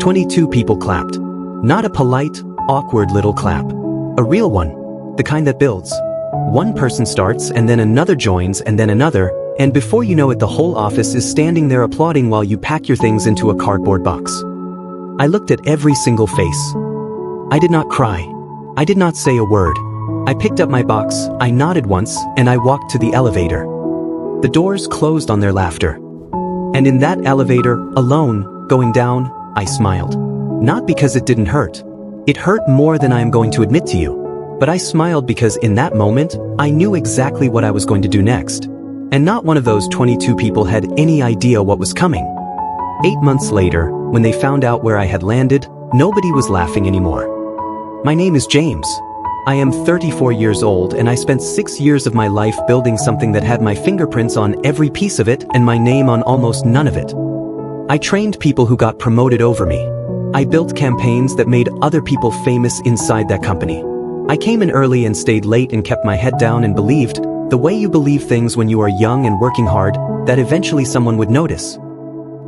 22 people clapped. Not a polite, awkward little clap. A real one. The kind that builds. One person starts and then another joins and then another, and before you know it the whole office is standing there applauding while you pack your things into a cardboard box. I looked at every single face. I did not cry. I did not say a word. I picked up my box, I nodded once, and I walked to the elevator. The doors closed on their laughter. And in that elevator, alone, going down, I smiled. Not because it didn't hurt. It hurt more than I am going to admit to you. But I smiled because in that moment, I knew exactly what I was going to do next. And not one of those 22 people had any idea what was coming. 8 months later, when they found out where I had landed, nobody was laughing anymore. My name is James. I am 34 years old and I spent 6 years of my life building something that had my fingerprints on every piece of it and my name on almost none of it. I trained people who got promoted over me. I built campaigns that made other people famous inside that company. I came in early and stayed late and kept my head down and believed, the way you believe things when you are young and working hard, that eventually someone would notice.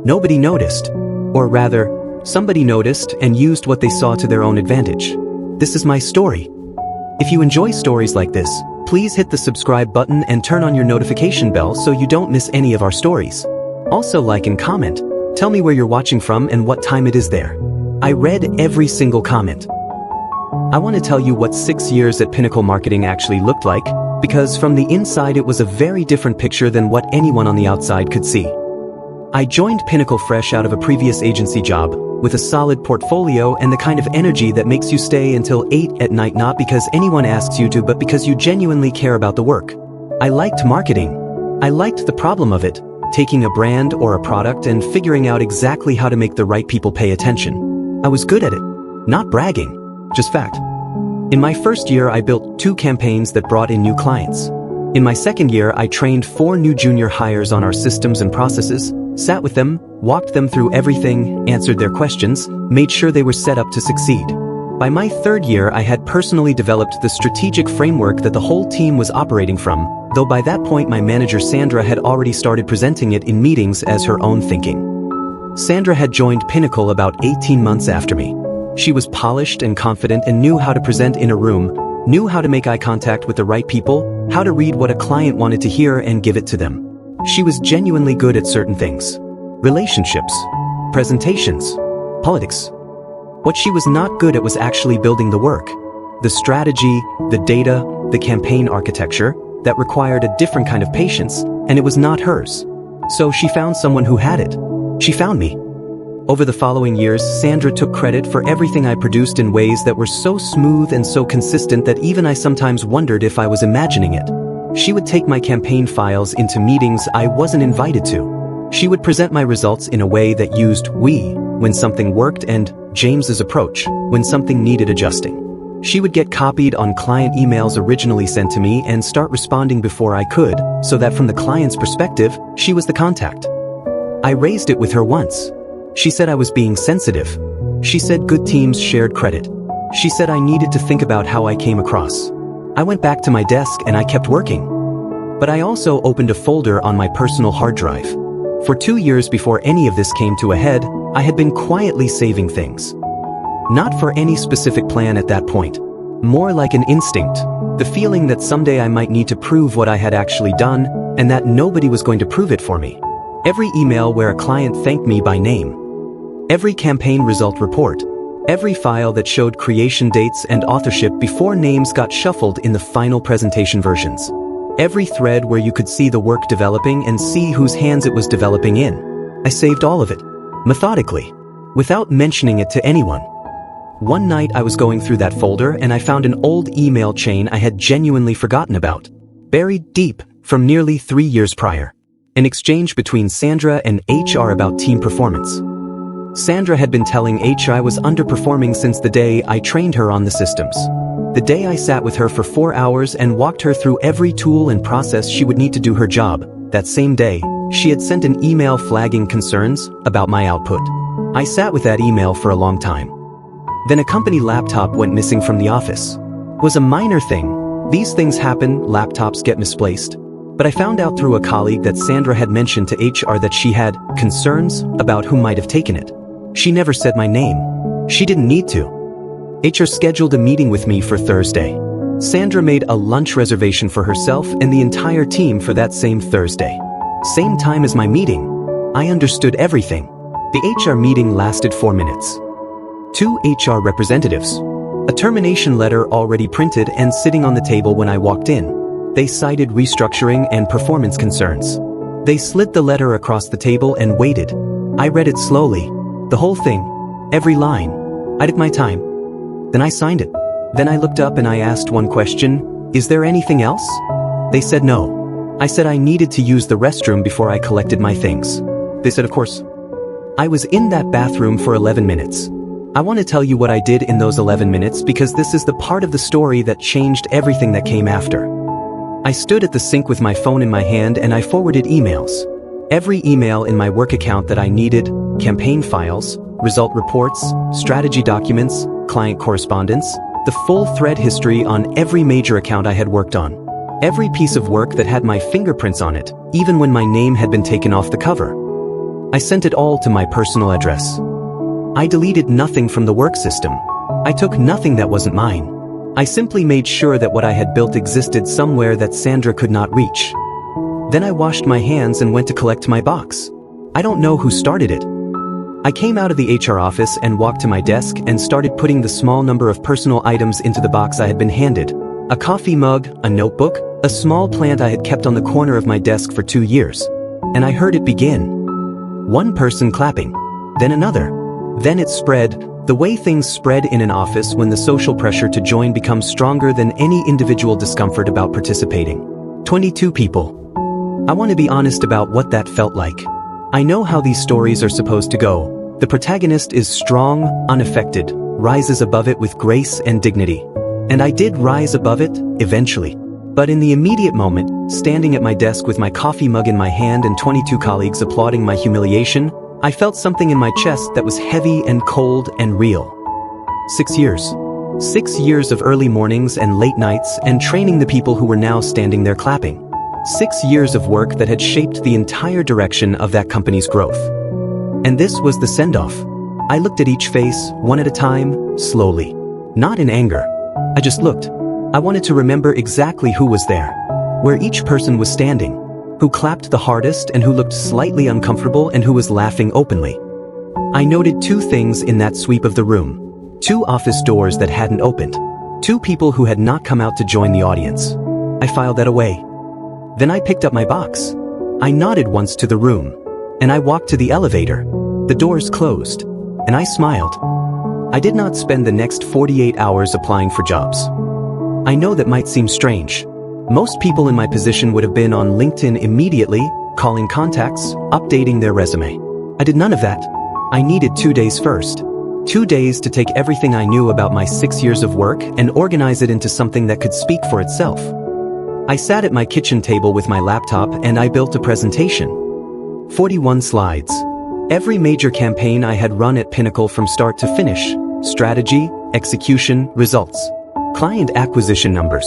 Nobody noticed. Or rather, somebody noticed and used what they saw to their own advantage. This is my story. If you enjoy stories like this, please hit the subscribe button and turn on your notification bell so you don't miss any of our stories. Also like and comment. Tell me where you're watching from and what time it is there. I read every single comment. I want to tell you what 6 years at Pinnacle Marketing actually looked like, because from the inside it was a very different picture than what anyone on the outside could see. I joined Pinnacle fresh out of a previous agency job, with a solid portfolio and the kind of energy that makes you stay until 8 at night, not because anyone asks you to but because you genuinely care about the work. I liked marketing. I liked the problem of it, taking a brand or a product and figuring out exactly how to make the right people pay attention. I was good at it. Not bragging. Just fact. In my first year I built 2 campaigns that brought in new clients. In my second year I trained 4 new junior hires on our systems and processes, sat with them, walked them through everything, answered their questions, made sure they were set up to succeed. By my third year I had personally developed the strategic framework that the whole team was operating from, though by that point my manager Sandra had already started presenting it in meetings as her own thinking. Sandra had joined Pinnacle about 18 months after me. She was polished and confident and knew how to present in a room, knew how to make eye contact with the right people, how to read what a client wanted to hear and give it to them. She was genuinely good at certain things. Relationships, presentations, politics. What she was not good at was actually building the work. The strategy, the data, the campaign architecture, that required a different kind of patience, and it was not hers. So she found someone who had it. She found me. Over the following years, Sandra took credit for everything I produced in ways that were so smooth and so consistent that even I sometimes wondered if I was imagining it. She would take my campaign files into meetings I wasn't invited to. She would present my results in a way that used "we" when something worked and James's approach when something needed adjusting. She would get copied on client emails originally sent to me and start responding before I could, so that from the client's perspective, she was the contact. I raised it with her once. She said I was being sensitive. She said good teams shared credit. She said I needed to think about how I came across. I went back to my desk and I kept working. But I also opened a folder on my personal hard drive. For 2 years before any of this came to a head, I had been quietly saving things. Not for any specific plan at that point. More like an instinct, the feeling that someday I might need to prove what I had actually done, and that nobody was going to prove it for me. Every email where a client thanked me by name. Every campaign result report. Every file that showed creation dates and authorship before names got shuffled in the final presentation versions. Every thread where you could see the work developing and see whose hands it was developing in. I saved all of it, methodically, without mentioning it to anyone. One night I was going through that folder and I found an old email chain I had genuinely forgotten about, buried deep from nearly 3 years prior. An exchange between Sandra and HR about team performance. Sandra had been telling HR I was underperforming since the day I trained her on the systems. The day I sat with her for 4 hours and walked her through every tool and process she would need to do her job. That same day, she had sent an email flagging concerns about my output. I sat with that email for a long time. Then a company laptop went missing from the office. It was a minor thing. These things happen, laptops get misplaced. But I found out through a colleague that Sandra had mentioned to HR that she had concerns about who might have taken it. She never said my name. She didn't need to. HR scheduled a meeting with me for Thursday. Sandra made a lunch reservation for herself and the entire team for that same Thursday. Same time as my meeting. I understood everything. The HR meeting lasted 4 minutes. 2 HR representatives. A termination letter already printed and sitting on the table when I walked in. They cited restructuring and performance concerns. They slid the letter across the table and waited. I read it slowly. The whole thing. Every line. I took my time. Then I signed it. Then I looked up and I asked one question, is there anything else? They said no. I said I needed to use the restroom before I collected my things. They said of course. I was in that bathroom for 11 minutes. I want to tell you what I did in those 11 minutes because this is the part of the story that changed everything that came after. I stood at the sink with my phone in my hand and I forwarded emails. Every email in my work account that I needed, campaign files, result reports, strategy documents, client correspondence, the full thread history on every major account I had worked on. Every piece of work that had my fingerprints on it, even when my name had been taken off the cover. I sent it all to my personal address. I deleted nothing from the work system. I took nothing that wasn't mine. I simply made sure that what I had built existed somewhere that Sandra could not reach. Then I washed my hands and went to collect my box. I don't know who started it. I came out of the HR office and walked to my desk and started putting the small number of personal items into the box I had been handed. A coffee mug, a notebook, a small plant I had kept on the corner of my desk for 2 years. And I heard it begin. One person clapping. Then another. Then it spread, the way things spread in an office when the social pressure to join becomes stronger than any individual discomfort about participating. 22 people. I want to be honest about what that felt like. I know how these stories are supposed to go. The protagonist is strong, unaffected, rises above it with grace and dignity. And I did rise above it, eventually. But in the immediate moment, standing at my desk with my coffee mug in my hand and 22 colleagues applauding my humiliation, I felt something in my chest that was heavy and cold and real. 6 years. 6 years of early mornings and late nights and training the people who were now standing there clapping. 6 years of work that had shaped the entire direction of that company's growth. And this was the send-off. I looked at each face, one at a time, slowly. Not in anger. I just looked. I wanted to remember exactly who was there. Where each person was standing. Who clapped the hardest and who looked slightly uncomfortable and who was laughing openly. I noted 2 things in that sweep of the room. 2 office doors that hadn't opened. 2 people who had not come out to join the audience. I filed that away. Then I picked up my box. I nodded once to the room. And I walked to the elevator. The doors closed. And I smiled. I did not spend the next 48 hours applying for jobs. I know that might seem strange. Most people in my position would have been on LinkedIn immediately, calling contacts, updating their resume. I did none of that. I needed 2 days first. 2 days to take everything I knew about my 6 years of work and organize it into something that could speak for itself. I sat at my kitchen table with my laptop and I built a presentation. 41 slides. Every major campaign I had run at Pinnacle from start to finish. Strategy, execution, results. Client acquisition numbers.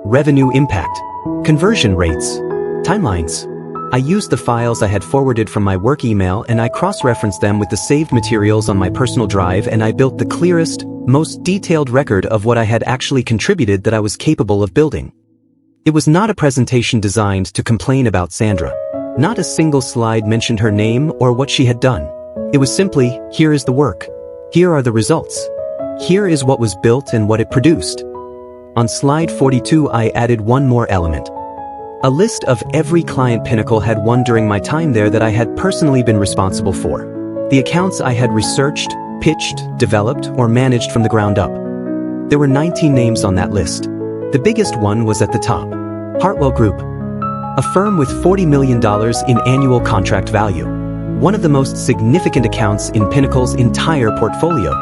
Revenue impact. Conversion rates. Timelines. I used the files I had forwarded from my work email and I cross-referenced them with the saved materials on my personal drive and I built the clearest, most detailed record of what I had actually contributed that I was capable of building. It was not a presentation designed to complain about Sandra. Not a single slide mentioned her name or what she had done. It was simply, here is the work. Here are the results. Here is what was built and what it produced. On slide 42 I added one more element. A list of every client Pinnacle had won during my time there that I had personally been responsible for. The accounts I had researched, pitched, developed, or managed from the ground up. There were 19 names on that list. The biggest one was at the top. Hartwell Group. A firm with $40 million in annual contract value. One of the most significant accounts in Pinnacle's entire portfolio.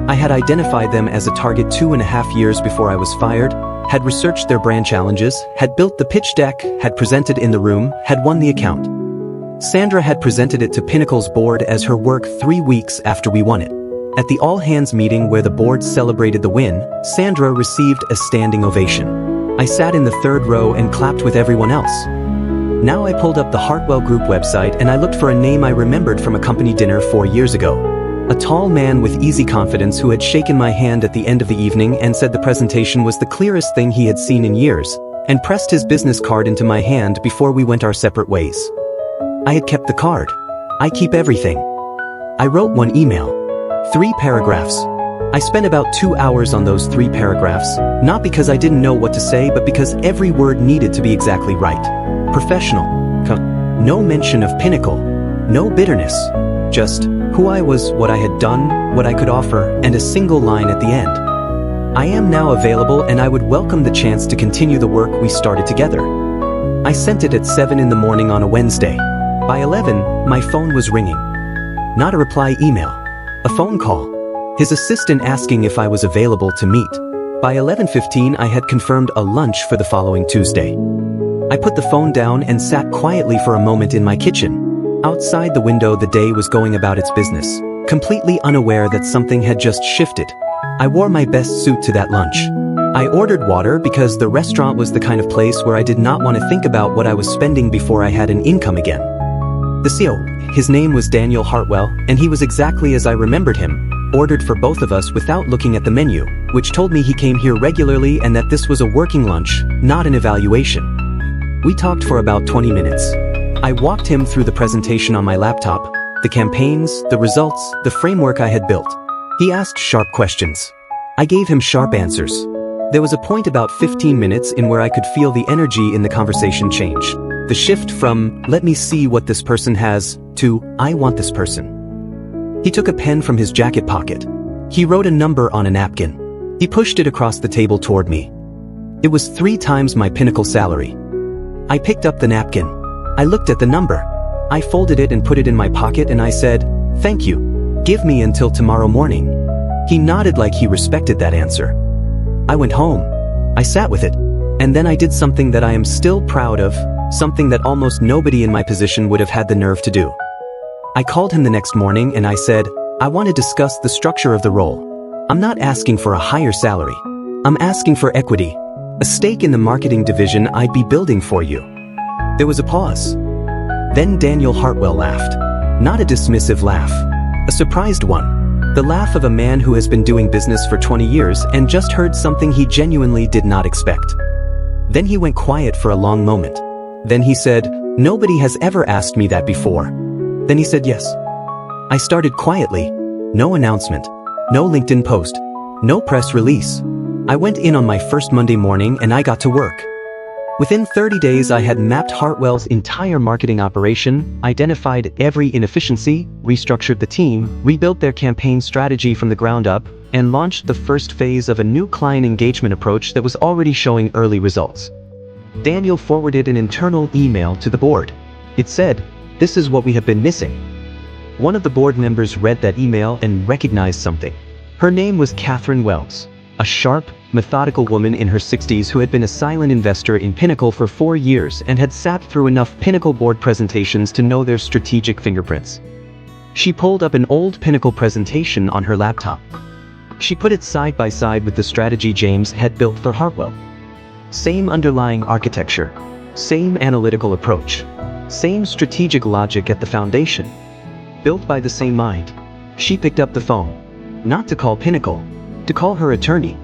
I had identified them as a target 2.5 years before I was fired, had researched their brand challenges, had built the pitch deck, had presented in the room, had won the account. Sandra had presented it to Pinnacle's board as her work 3 weeks after we won it. At the all-hands meeting where the board celebrated the win, Sandra received a standing ovation. I sat in the 3rd row and clapped with everyone else. Now I pulled up the Hartwell Group website and I looked for a name I remembered from a company dinner 4 years ago. A tall man with easy confidence who had shaken my hand at the end of the evening and said the presentation was the clearest thing he had seen in years, and pressed his business card into my hand before we went our separate ways. I had kept the card. I keep everything. I wrote one email. 3 paragraphs. I spent about 2 hours on those 3 paragraphs, not because I didn't know what to say, but because every word needed to be exactly right. Professional. No mention of Pinnacle. No bitterness. Just who I was, what I had done, what I could offer, and a single line at the end. I am now available and I would welcome the chance to continue the work we started together. I sent it at 7 in the morning on a Wednesday. By 11, my phone was ringing. Not a reply email. A phone call. His assistant asking if I was available to meet. By 11:15 I had confirmed a lunch for the following Tuesday. I put the phone down and sat quietly for a moment in my kitchen. Outside the window the day was going about its business, completely unaware that something had just shifted. I wore my best suit to that lunch. I ordered water because the restaurant was the kind of place where I did not want to think about what I was spending before I had an income again. The CEO, his name was Daniel Hartwell, and he was exactly as I remembered him, ordered for both of us without looking at the menu, which told me he came here regularly and that this was a working lunch, not an evaluation. We talked for about 20 minutes. I walked him through the presentation on my laptop, the campaigns, the results, the framework I had built. He asked sharp questions. I gave him sharp answers. There was a point about 15 minutes in where I could feel the energy in the conversation change. The shift from, let me see what this person has, to, I want this person. He took a pen from his jacket pocket. He wrote a number on a napkin. He pushed it across the table toward me. It was 3 times my Pinnacle salary. I picked up the napkin. I looked at the number. I folded it and put it in my pocket and I said, thank you. Give me until tomorrow morning. He nodded like he respected that answer. I went home. I sat with it. And then I did something that I am still proud of, something that almost nobody in my position would have had the nerve to do. I called him the next morning and I said, I want to discuss the structure of the role. I'm not asking for a higher salary. I'm asking for equity. A stake in the marketing division I'd be building for you. There was a pause. Then Daniel Hartwell laughed. Not a dismissive laugh. A surprised one. The laugh of a man who has been doing business for 20 years and just heard something he genuinely did not expect. Then he went quiet for a long moment. Then he said, nobody has ever asked me that before. Then he said yes. I started quietly. No announcement. No LinkedIn post. No press release. I went in on my first Monday morning and I got to work. Within 30 days I had mapped Hartwell's entire marketing operation, identified every inefficiency, restructured the team, rebuilt their campaign strategy from the ground up, and launched the first phase of a new client engagement approach that was already showing early results. Daniel forwarded an internal email to the board. It said, this is what we have been missing. One of the board members read that email and recognized something. Her name was Catherine Wells, a sharp, methodical woman in her 60s who had been a silent investor in Pinnacle for 4 years and had sat through enough Pinnacle board presentations to know their strategic fingerprints. She pulled up an old Pinnacle presentation on her laptop. She put it side by side with the strategy James had built for Hartwell. Same underlying architecture, same analytical approach, same strategic logic at the foundation. Built by the same mind. She picked up the phone. Not to call Pinnacle, to call her attorney.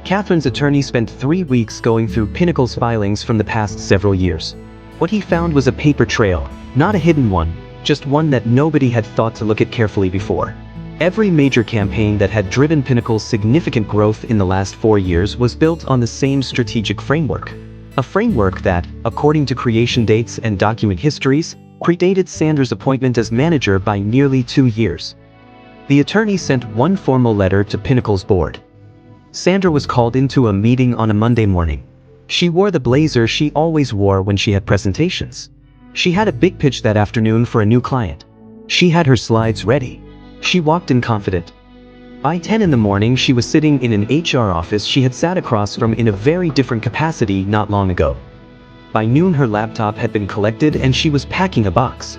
Catherine's attorney spent 3 weeks going through Pinnacle's filings from the past several years. What he found was a paper trail, not a hidden one, just one that nobody had thought to look at carefully before. Every major campaign that had driven Pinnacle's significant growth in the last 4 years was built on the same strategic framework. A framework that, according to creation dates and document histories, predated Sandra's appointment as manager by nearly 2 years. The attorney sent one formal letter to Pinnacle's board. Sandra was called into a meeting on a Monday morning. She wore the blazer she always wore when she had presentations. She had a big pitch that afternoon for a new client. She had her slides ready. She walked in confident. By 10 in the morning she was sitting in an HR office she had sat across from in a very different capacity not long ago. By noon her laptop had been collected and she was packing a box.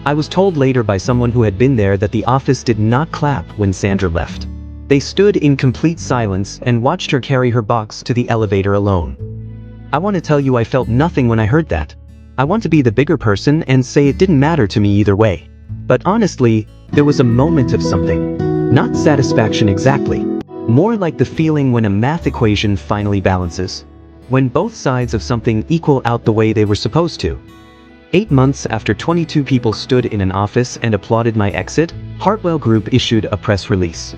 I was told later by someone who had been there that the office did not clap when Sandra left. They stood in complete silence and watched her carry her box to the elevator alone. I want to tell you I felt nothing when I heard that. I want to be the bigger person and say it didn't matter to me either way. But honestly, There was a moment of something. Not satisfaction exactly. More like the feeling when a math equation finally balances. When both sides of something equal out the way they were supposed to. 8 months after 22 people stood in an office and applauded my exit, Hartwell Group issued a press release.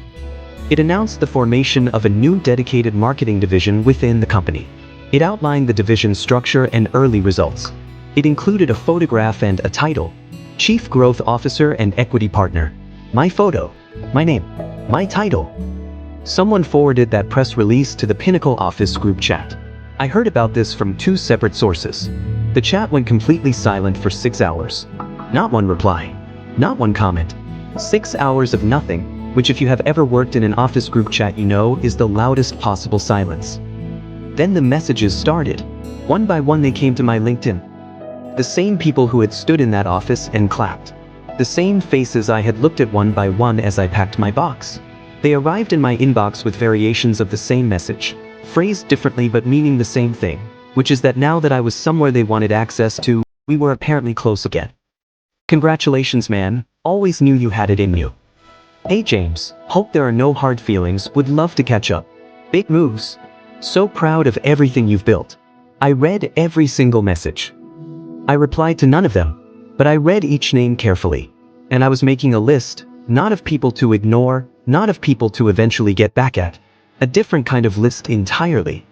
It announced the formation of a new dedicated marketing division within the company. It outlined the division's structure and early results. It included a photograph and a title: Chief Growth Officer and Equity Partner. My photo, my name, my title. Someone forwarded that press release to the Pinnacle office group chat. I heard about this from 2 separate sources. The chat went completely silent for 6 hours. Not one reply. Not one comment. 6 hours of nothing, which if you have ever worked in an office group chat you know is the loudest possible silence. Then the messages started. One by one they came to my LinkedIn. The same people who had stood in that office and clapped. The same faces I had looked at one by one as I packed my box. They arrived in my inbox with variations of the same message, phrased differently but meaning the same thing, which is that now that I was somewhere they wanted access to, we were apparently close again. Congratulations, man. Always knew you had it in you. Hey James, hope there are no hard feelings, would love to catch up. Big moves. So proud of everything you've built. I read every single message. I replied to none of them, but I read each name carefully. And I was making a list, not of people to ignore, not of people to eventually get back at. A different kind of list entirely.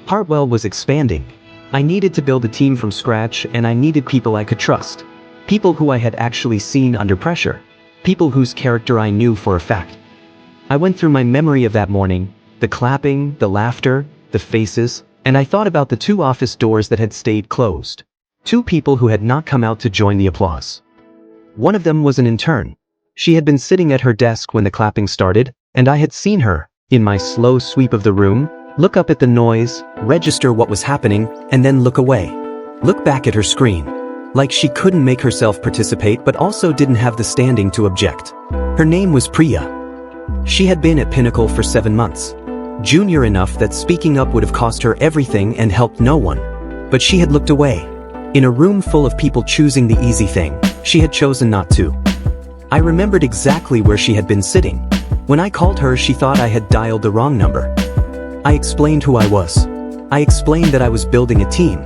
Hartwell was expanding. I needed to build a team from scratch, and I needed people I could trust. People who I had actually seen under pressure. People whose character I knew for a fact. I went through my memory of that morning, the clapping, the laughter, the faces, and I thought about the 2 office doors that had stayed closed. 2 people who had not come out to join the applause. One of them was an intern. She had been sitting at her desk when the clapping started, and I had seen her, in my slow sweep of the room, look up at the noise, register what was happening, and then look away. Look back at her screen. Like she couldn't make herself participate but also didn't have the standing to object. Her name was Priya. She had been at Pinnacle for 7 months. Junior enough that speaking up would have cost her everything and helped no one. But she had looked away. In a room full of people choosing the easy thing, she had chosen not to. I remembered exactly where she had been sitting. When I called her, she thought I had dialed the wrong number. I explained who I was. I explained that I was building a team.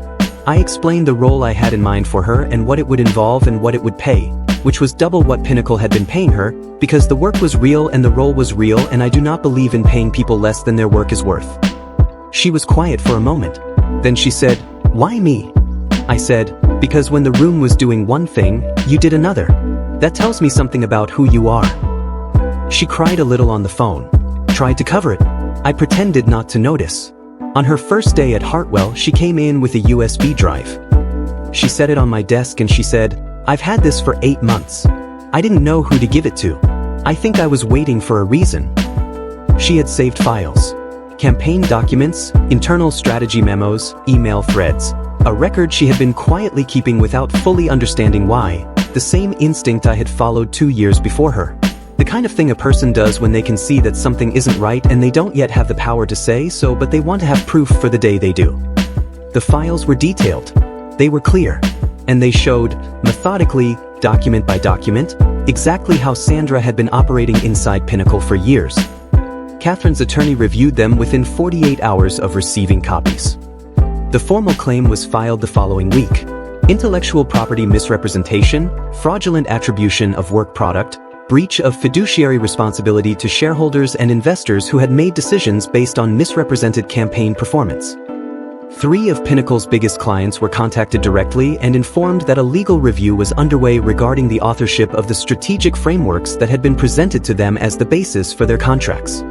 I explained the role I had in mind for her and what it would involve and what it would pay, which was double what Pinnacle had been paying her, because the work was real and the role was real, and I do not believe in paying people less than their work is worth. She was quiet for a moment. Then she said, "Why me?" I said, "Because when the room was doing one thing, you did another. That tells me something about who you are." She cried a little on the phone. Tried to cover it. I pretended not to notice. On her first day at Hartwell, she came in with a USB drive. She set it on my desk and she said, "I've had this for 8 months. I didn't know who to give it to. I think I was waiting for a reason." She had saved files. Campaign documents, internal strategy memos, email threads. A record she had been quietly keeping without fully understanding why. The same instinct I had followed 2 years before her. The kind of thing a person does when they can see that something isn't right and they don't yet have the power to say so, but they want to have proof for the day they do. The files were detailed. They were clear. And they showed, methodically, document by document, exactly how Sandra had been operating inside Pinnacle for years. Catherine's attorney reviewed them within 48 hours of receiving copies. The formal claim was filed the following week. Intellectual property misrepresentation, fraudulent attribution of work product, breach of fiduciary responsibility to shareholders and investors who had made decisions based on misrepresented campaign performance. 3 of Pinnacle's biggest clients were contacted directly and informed that a legal review was underway regarding the authorship of the strategic frameworks that had been presented to them as the basis for their contracts.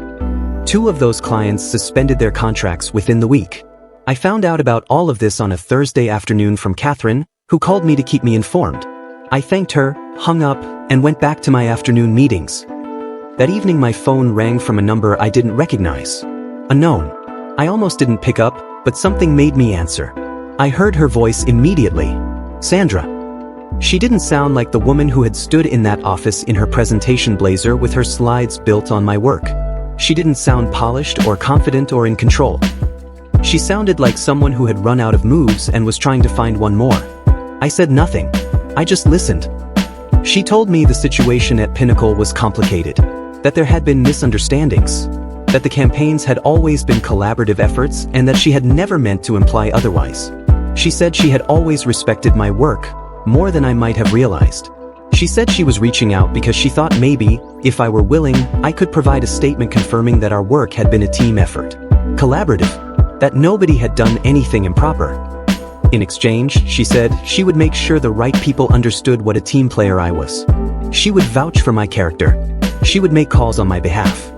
2 of those clients suspended their contracts within the week. I found out about all of this on a Thursday afternoon from Catherine, who called me to keep me informed. I thanked her, hung up, and went back to my afternoon meetings. That evening my phone rang from a number I didn't recognize. Unknown. I almost didn't pick up, but something made me answer. I heard her voice immediately. Sandra. She didn't sound like the woman who had stood in that office in her presentation blazer with her slides built on my work. She didn't sound polished or confident or in control. She sounded like someone who had run out of moves and was trying to find one more. I said nothing. I just listened. She told me the situation at Pinnacle was complicated, that there had been misunderstandings, that the campaigns had always been collaborative efforts and that she had never meant to imply otherwise. She said she had always respected my work, more than I might have realized. She said she was reaching out because she thought maybe, if I were willing, I could provide a statement confirming that our work had been a team effort. Collaborative. That nobody had done anything improper. In exchange, she said, she would make sure the right people understood what a team player I was. She would vouch for my character. She would make calls on my behalf.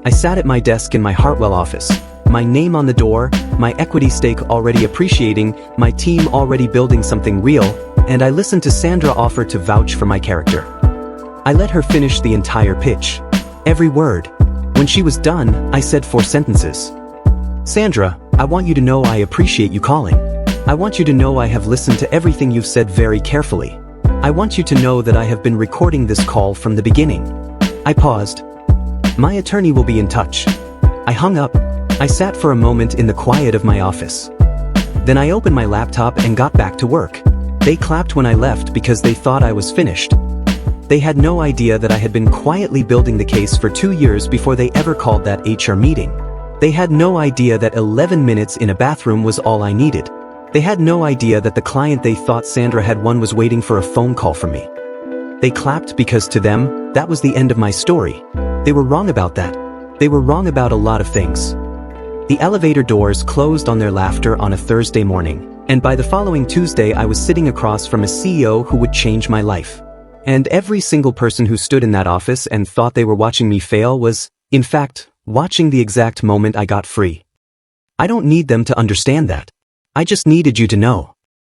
I sat at my desk in my Hartwell office, my name on the door, my equity stake already appreciating, my team already building something real, and I listened to Sandra offer to vouch for my character. I let her finish the entire pitch. Every word. When she was done, I said 4 sentences. Sandra, I want you to know I appreciate you calling. I want you to know I have listened to everything you've said very carefully. I want you to know that I have been recording this call from the beginning. I paused. My attorney will be in touch. I hung up. I sat for a moment in the quiet of my office. Then I opened my laptop and got back to work. They clapped when I left because they thought I was finished. They had no idea that I had been quietly building the case for 2 years before they ever called that HR meeting. They had no idea that 11 minutes in a bathroom was all I needed. They had no idea that the client they thought Sandra had won was waiting for a phone call from me. They clapped because to them, that was the end of my story. They were wrong about that. They were wrong about a lot of things. The elevator doors closed on their laughter on a Thursday morning, and by the following Tuesday I was sitting across from a CEO who would change my life. And every single person who stood in that office and thought they were watching me fail was, in fact, watching the exact moment I got free. I don't need them to understand that. I just needed you to know.